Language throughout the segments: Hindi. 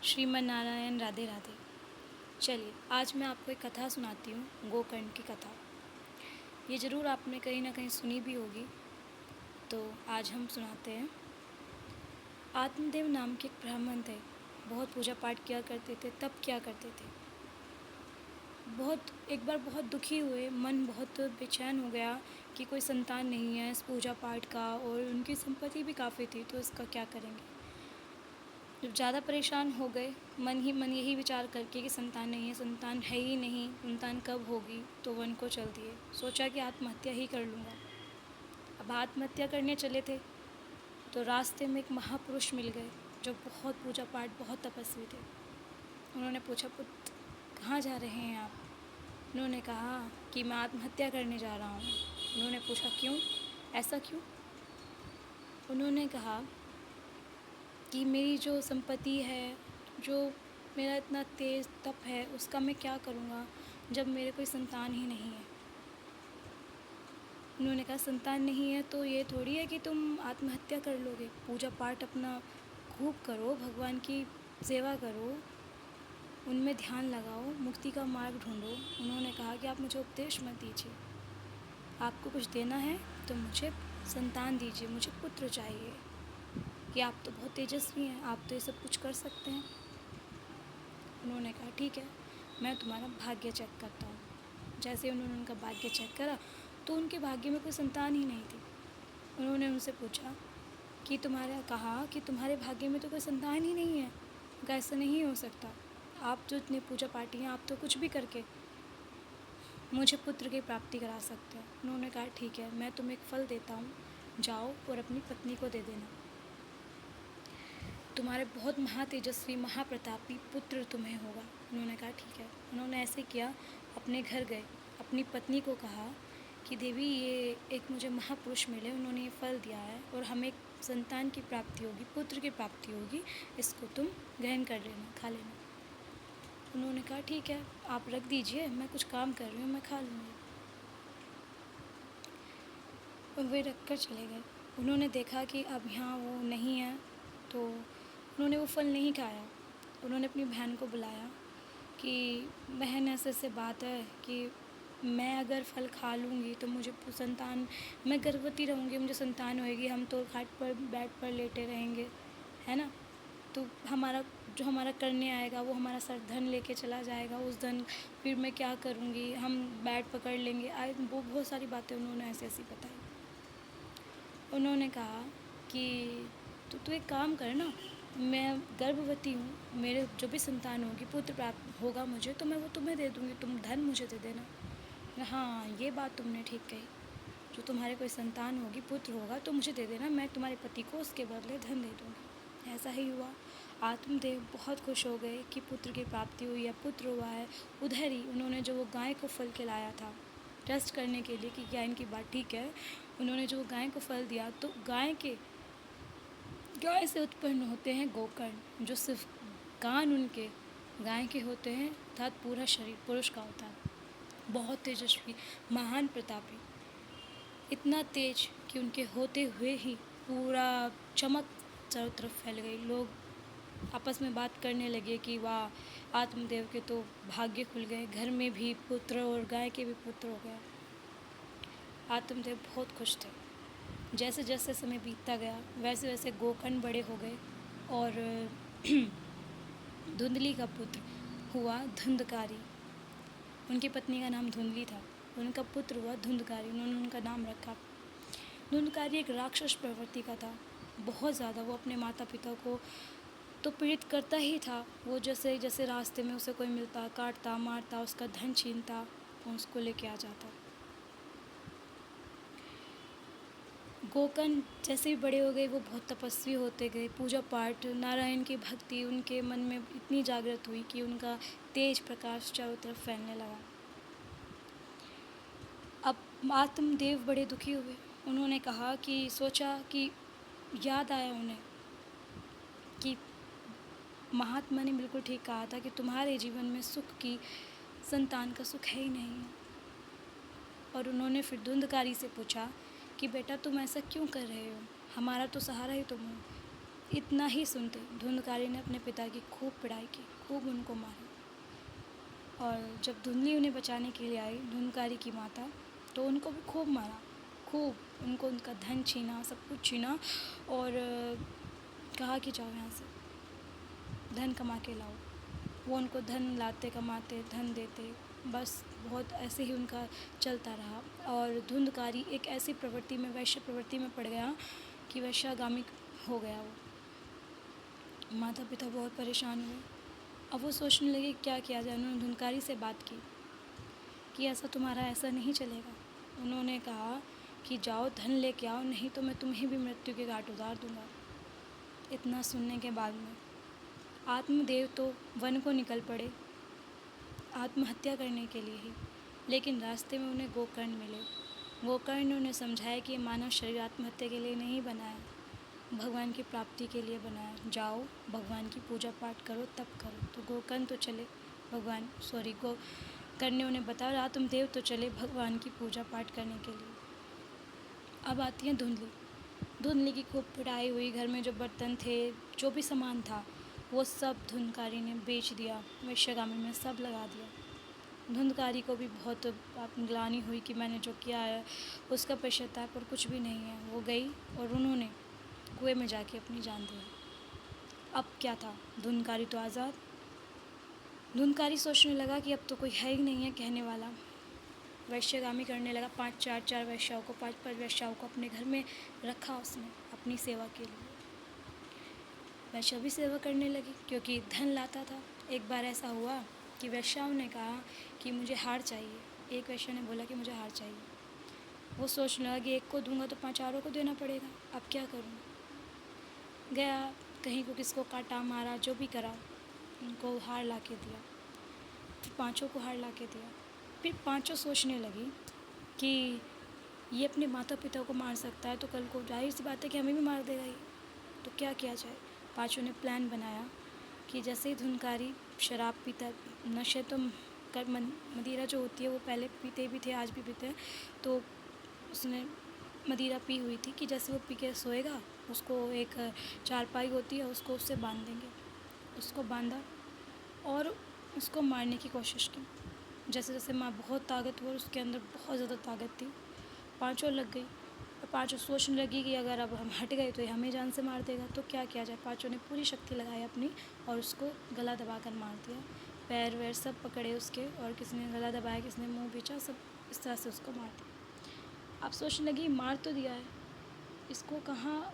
श्रीमन नारायण, राधे राधे। चलिए, आज मैं आपको एक कथा सुनाती हूँ, गोकर्ण की कथा। ये ज़रूर आपने कहीं ना कहीं सुनी भी होगी, तो आज हम सुनाते हैं। आत्मदेव नाम के एक ब्राह्मण थे। बहुत पूजा पाठ किया करते थे। तब क्या करते थे, एक बार बहुत दुखी हुए, मन बहुत बेचैन हो गया कि कोई संतान नहीं है इस पूजा पाठ का, और उनकी संपत्ति भी काफ़ी थी, तो इसका क्या करेंगे। जब ज़्यादा परेशान हो गए, मन ही मन यही विचार करके कि संतान नहीं है, संतान है ही नहीं, संतान कब होगी, तो वन को चल दिए। सोचा कि आत्महत्या ही कर लूँगा। अब आत्महत्या करने चले थे तो रास्ते में एक महापुरुष मिल गए जो बहुत पूजा पाठ, बहुत तपस्वी थे। उन्होंने पूछा, पुत्र कहाँ जा रहे हैं आप। उन्होंने कहा कि मैं आत्महत्या करने जा रहा हूँ। उन्होंने पूछा, क्यों, ऐसा क्यों। उन्होंने कहा कि मेरी जो संपत्ति है, जो मेरा इतना तेज़ तप है, उसका मैं क्या करूँगा जब मेरे कोई संतान ही नहीं है। उन्होंने कहा, संतान नहीं है तो ये थोड़ी है कि तुम आत्महत्या कर लोगे। पूजा पाठ अपना खूब करो, भगवान की सेवा करो, उनमें ध्यान लगाओ, मुक्ति का मार्ग ढूंढो। उन्होंने कहा कि आप मुझे उपदेश मत दीजिए, आपको कुछ देना है तो मुझे संतान दीजिए, मुझे पुत्र चाहिए, कि आप तो बहुत तेजस्वी हैं, आप तो ये सब कुछ कर सकते हैं। उन्होंने कहा, ठीक है, मैं तुम्हारा भाग्य चेक करता हूँ। जैसे उन्होंने उनका भाग्य चेक करा तो उनके भाग्य में कोई संतान ही नहीं थी। उन्होंने उनसे पूछा कि तुम्हारे भाग्य में तो कोई संतान ही नहीं है। कहा, ऐसा नहीं हो सकता, आप जो इतने पूजा पाठी हैं, आप तो कुछ भी करके मुझे पुत्र की प्राप्ति करा सकते हैं। उन्होंने कहा, ठीक है, मैं तुम्हें एक फल देता हूँ, जाओ और अपनी पत्नी को दे देना, तुम्हारे बहुत महातेजस्वी महाप्रतापी पुत्र तुम्हें होगा। उन्होंने कहा, ठीक है। उन्होंने ऐसे किया, अपने घर गए, अपनी पत्नी को कहा कि देवी, ये एक मुझे महापुरुष मिले, उन्होंने ये फल दिया है और हमें एक संतान की प्राप्ति होगी, पुत्र की प्राप्ति होगी, इसको तुम ग्रहण कर लेना, खा लेना। उन्होंने कहा, ठीक है, आप रख दीजिए, मैं कुछ काम कर रही हूँ, मैं खा लूँगी। वे रख कर चले गए। उन्होंने देखा कि अब यहाँ वो नहीं है, तो उन्होंने वो फल नहीं खाया। उन्होंने अपनी बहन को बुलाया कि बहन, ऐसे ऐसे बात है कि मैं अगर फल खा लूँगी तो मुझे संतान, मैं गर्भवती रहूँगी, मुझे संतान होएगी, हम तो खाट पर बेड पर लेटे रहेंगे, है ना। तो हमारा करने आएगा वो हमारा सर धन लेके चला जाएगा, उस धन फिर मैं क्या करूँगी, हम बेड पकड़ लेंगे। वो बहुत सारी बातें उन्होंने ऐसी ऐसी बताई। उन्होंने कहा कि तू एक काम कर ना, मैं गर्भवती हूँ, मेरे जो भी संतान होगी, पुत्र प्राप्त होगा मुझे, तो मैं वो तुम्हें दे दूँगी, तुम धन मुझे दे देना। हाँ, ये बात तुमने ठीक कही, जो तुम्हारे कोई संतान होगी, पुत्र होगा, तो मुझे दे देना, मैं तुम्हारे पति को उसके बदले धन दे दूँगी। ऐसा ही हुआ। आत्मदेव बहुत खुश हो गए कि पुत्र की प्राप्ति हुई है, पुत्र हुआ है। उधर ही उन्होंने जो वो गाय को फल खिलाया था, टेस्ट करने के लिए कि क्या इनकी बात ठीक है, उन्होंने जो गाय को फल दिया, तो गाय से उत्पन्न होते हैं गोकर्ण, जो सिर्फ कान उनके गाय के होते हैं, अर्थात पूरा शरीर पुरुष का होता है। बहुत तेजस्वी, महान प्रतापी, इतना तेज कि उनके होते हुए ही पूरा चमक चारों तरफ फैल गई। लोग आपस में बात करने लगे कि वाह, आत्मदेव के तो भाग्य खुल गए, घर में भी पुत्र और गाय के भी पुत्र हो गया। आत्मदेव बहुत खुश थे। जैसे जैसे समय बीतता गया, वैसे वैसे गोकर्ण बड़े हो गए और धुंधली का पुत्र हुआ धुंधकारी। उनकी पत्नी का नाम धुंधली था, उनका पुत्र हुआ धुंधकारी, उन्होंने उनका नाम रखा। धुंधकारी एक राक्षस प्रवृत्ति का था, बहुत ज़्यादा। वो अपने माता पिता को तो पीड़ित करता ही था। वो जैसे जैसे रास्ते में उसे कोई मिलता, काटता, मारता, उसका धन छीनता, उसको लेके आ जाता। गोकर्ण जैसे ही बड़े हो गए, वो बहुत तपस्वी होते गए। पूजा पाठ, नारायण की भक्ति उनके मन में इतनी जागृत हुई कि उनका तेज प्रकाश चारों तरफ फैलने लगा। अब आत्मदेव बड़े दुखी हुए। उन्होंने कहा कि सोचा कि याद आया उन्हें कि महात्मा ने बिल्कुल ठीक कहा था कि तुम्हारे जीवन में सुख की, संतान का सुख है ही नहीं है। और उन्होंने फिर धुंधकारी से पूछा कि बेटा, तुम ऐसा क्यों कर रहे हो, हमारा तो सहारा ही तुम हो, इतना ही सुनते धुंधकारी ने अपने पिता की खूब पिटाई की, खूब उनको मारा। और जब धुंधली उन्हें बचाने के लिए आई, धुंधकारी की माता, तो उनको भी खूब मारा, खूब उनको उनका धन छीना, सब कुछ छीना और कहा कि जाओ यहाँ से, धन कमा के लाओ। वो उनको धन लाते, कमाते, धन देते, बस बहुत ऐसे ही उनका चलता रहा। और धुंधकारी एक ऐसी प्रवृत्ति में, वैश्य प्रवृत्ति में पड़ गया कि वैश्यागामी हो गया वो। माता पिता बहुत परेशान हुए। अब वो सोचने लगे क्या किया जाए। उन्होंने धुंधकारी से बात की कि ऐसा तुम्हारा ऐसा नहीं चलेगा। उन्होंने कहा कि जाओ धन लेके आओ, नहीं तो मैं तुम्हें भी मृत्यु के घाट उतार दूंगा। इतना सुनने के बाद में आत्मदेव तो वन को निकल पड़े आत्महत्या करने के लिए ही। लेकिन रास्ते में उन्हें गोकर्ण मिले। गोकर्ण ने उन्हें समझाया कि मानव शरीर आत्महत्या के लिए नहीं बना है, भगवान की प्राप्ति के लिए बना है। जाओ भगवान की पूजा पाठ करो, तब करो। तो गोकर्ण तो चले गोकर्ण ने उन्हें बताया, आत्मदेव तो चले भगवान की पूजा पाठ करने के लिए। अब आती है धुंधली। धुंधली की खूब पिटाई हुई। घर में जो बर्तन थे, जो भी सामान था, वो सब धुंधकारी ने बेच दिया, वैश्यगामी में सब लगा दिया। धुंधकारी को भी बहुत ग्लानि हुई कि मैंने जो किया है उसका पश्चाताप और कुछ भी नहीं है। वो गई और उन्होंने कुएं में जाके अपनी जान दी। अब क्या था, धुंधकारी तो आज़ाद। धुंधकारी सोचने लगा कि अब तो कोई है ही नहीं है कहने वाला। वैश्यगामी करने लगा। 5 वैश्याओं को, 5 वैश्याओं को अपने घर में रखा उसने अपनी सेवा के लिए। वैश्या भी सेवा करने लगी क्योंकि धन लाता था। एक बार ऐसा हुआ कि वैश्याओं ने कहा कि मुझे हार चाहिए। एक वैश्या ने बोला कि मुझे हार चाहिए। वो सोचने लगा कि एक को दूंगा तो 5 औरों को देना पड़ेगा, अब क्या करूँ। गया, कहीं को किसको काटा, मारा, जो भी करा, उनको हार ला के दिया। फिर 5 को हार ला के दिया। फिर 5 सोचने लगी कि ये अपने माता पिता को मार सकता है तो कल को जाहिर सी बात है कि हमें भी मार देगा ये, तो क्या किया जाए। 5 ने प्लान बनाया कि जैसे ही धुंधकारी शराब पीता, नशे तो मदिरा जो होती है वो पहले पीते भी थे, आज भी पीते हैं, तो उसने मदिरा पी हुई थी कि जैसे वो पी के सोएगा, उसको एक चारपाई होती है, उसको उससे बांध देंगे। उसको बांधा और उसको मारने की कोशिश की। जैसे जैसे माँ बहुत ताकतवर, उसके अंदर बहुत ज़्यादा ताकत थी। 5 लग गई और 5 सोचने लगी कि अगर अब हम हट गए तो ये हमें जान से मार देगा, तो क्या किया जाए। 5 ने पूरी शक्ति लगाई अपनी और उसको गला दबाकर मार दिया। पैर वैर सब पकड़े उसके, और किसी ने गला दबाया, किसी ने मुँह पीछा, सब इस तरह से उसको मार दिया। अब सोचने लगी मार तो दिया है, इसको कहाँ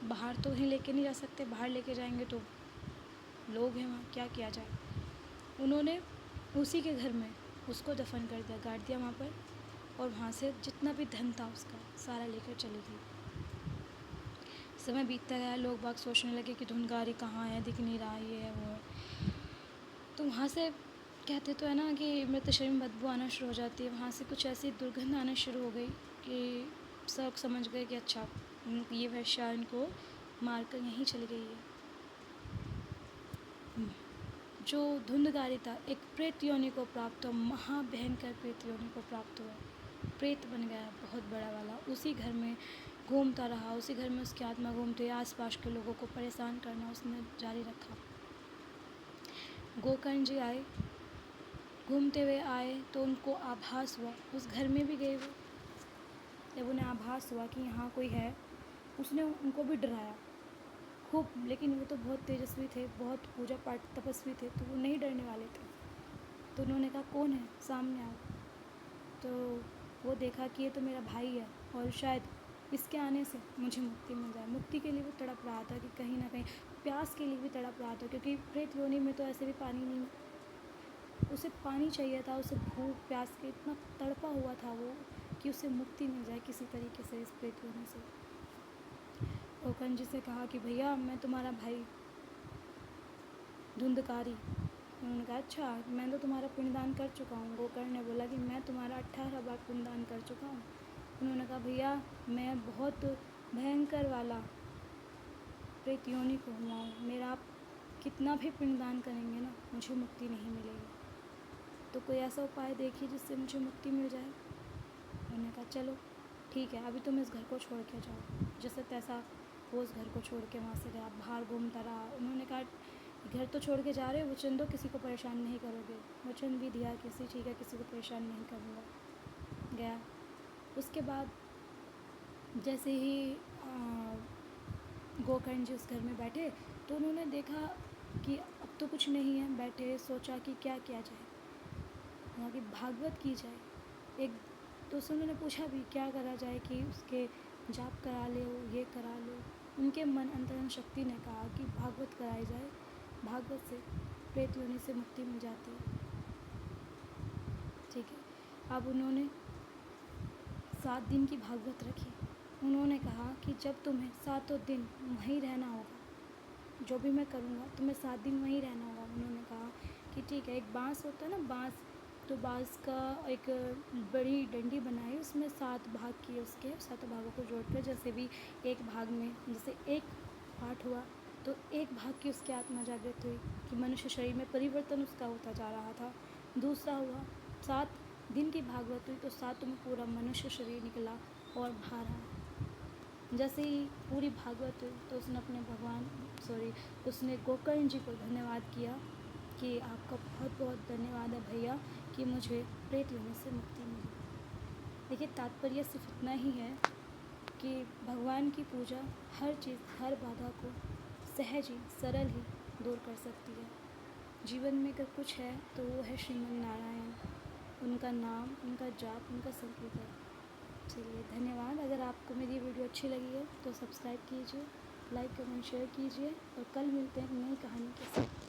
बाहर तो कहीं लेके नहीं जा सकते, बाहर लेके जाएंगे तो लोग हैं वहाँ, क्या किया जाए। उन्होंने उसी के घर में उसको दफन कर दिया, गाड़ दिया वहाँ पर, और वहाँ से जितना भी धन था उसका सारा लेकर चली गई। समय बीतता गया, लोग बाग सोचने लगे कि धुंधकारी कहाँ है, दिख नहीं रहा, ये है वो है। तो वहाँ से कहते तो है ना कि मृत शरीर में बदबू आना शुरू हो जाती है। वहाँ से कुछ ऐसी दुर्गंध आना शुरू हो गई कि सब समझ गए कि अच्छा ये वैश्या इनको मार कर यहीं चली गई है। जो धुंधकारी था एक प्रेत योनि को प्राप्त हुआ, महाभयंकर प्रेत योनि को प्राप्त हुआ, प्रेत बन गया बहुत बड़ा वाला। उसी घर में घूमता रहा, उसी घर में उसकी आत्मा घूमते आसपास के लोगों को परेशान करना उसने जारी रखा। गोकर्ण जी आए, घूमते हुए आए तो उनको आभास हुआ, उस घर में भी गए वो, जब उन्हें आभास हुआ कि यहाँ कोई है, उसने उनको भी डराया खूब। लेकिन वो तो बहुत तेजस्वी थे, बहुत पूजा पाठ तपस्वी थे, तो वो नहीं डरने वाले थे। तो उन्होंने कहा कौन है, सामने आओ। तो वो देखा कि ये तो मेरा भाई है और शायद इसके आने से मुझे मुक्ति मिल जाए। मुक्ति के लिए वो तड़प रहा था कि कहीं ना कहीं, प्यास के लिए भी तड़प रहा था, क्योंकि प्रेत योनि में तो ऐसे भी पानी नहीं, उसे पानी चाहिए था, उसे भूख प्यास के इतना तड़पा हुआ था वो कि उसे मुक्ति मिल जाए किसी तरीके से इस प्रेत योनि से। गोकर्ण जी से कहा कि भैया मैं तुम्हारा भाई धुंधकारी। उन्होंने कहा अच्छा, मैं तो तुम्हारा पिंडदान कर चुका हूँ। गोकर्ण ने बोला कि मैं तुम्हारा 18 बार पिंडदान कर चुका हूँ। उन्होंने कहा भैया मैं बहुत भयंकर वाला प्रेत योनि को हुआ हूँ, मेरा आप कितना भी पिंडदान करेंगे ना मुझे मुक्ति नहीं मिलेगी, तो कोई ऐसा उपाय देखिए जिससे मुझे मुक्ति मिल जाए। उन्होंने कहा चलो ठीक है, अभी तुम इस घर को छोड़ के जाओ, जैसे तैसा वो उस घर को छोड़ के वहाँ से गया, बाहर घूमता रहा। उन्होंने कहा घर तो छोड़ के जा रहे हो, वचन दो किसी को परेशान नहीं करोगे। वचन भी दिया किसी ठीक है, किसी को परेशान नहीं करूँगा। गया। उसके बाद जैसे ही गोकर्ण जी उस घर में बैठे तो उन्होंने देखा कि अब तो कुछ नहीं है। बैठे, सोचा कि क्या किया जाए, वहाँ की भागवत की जाए। एक तो उससे उन्होंने पूछा भी क्या करा जाए कि उसके जाप करा ले, ये करा लो। उनके मन अंतरंग शक्ति ने कहा कि भागवत कराई जाए, भागवत से प्रेत योनि से मुक्ति मिल जाती है। ठीक है। अब उन्होंने 7 दिन की भागवत रखी। उन्होंने कहा कि जब तुम्हें 7 दिन वहीं रहना होगा, जो भी मैं करूँगा तुम्हें 7 दिन वहीं रहना होगा। उन्होंने कहा कि ठीक है। एक बाँस होता है ना, बाँस, तो बाँस का एक बड़ी डंडी बनाई, उसमें 7 भाग किए, उसके 7 भागों को जोड़कर जैसे भी एक भाग में जैसे एक पाठ हुआ तो एक भाग की उसकी आत्मा जागृत हुई कि मनुष्य शरीर में परिवर्तन उसका होता जा रहा था। दूसरा हुआ 7 दिन की भागवत हुई तो 7 में पूरा मनुष्य शरीर निकला और बाहर आया। जैसे ही पूरी भागवत हुई तो उसने गोकर्ण जी को धन्यवाद किया कि आपका बहुत बहुत धन्यवाद है भैया कि मुझे प्रेत योनि से मुक्ति मिली। देखिए, तात्पर्य सिर्फ इतना ही है कि भगवान की पूजा हर चीज़, हर बाधा को सहज ही, सरल ही दूर कर सकती है। जीवन में अगर कुछ है तो वो है श्रीमन नारायण, उनका नाम, उनका जाप, उनका संकीर्तन। चलिए, धन्यवाद। अगर आपको मेरी वीडियो अच्छी लगी है तो सब्सक्राइब कीजिए, लाइक कमेंट शेयर कीजिए और कल मिलते हैं नई कहानी के साथ।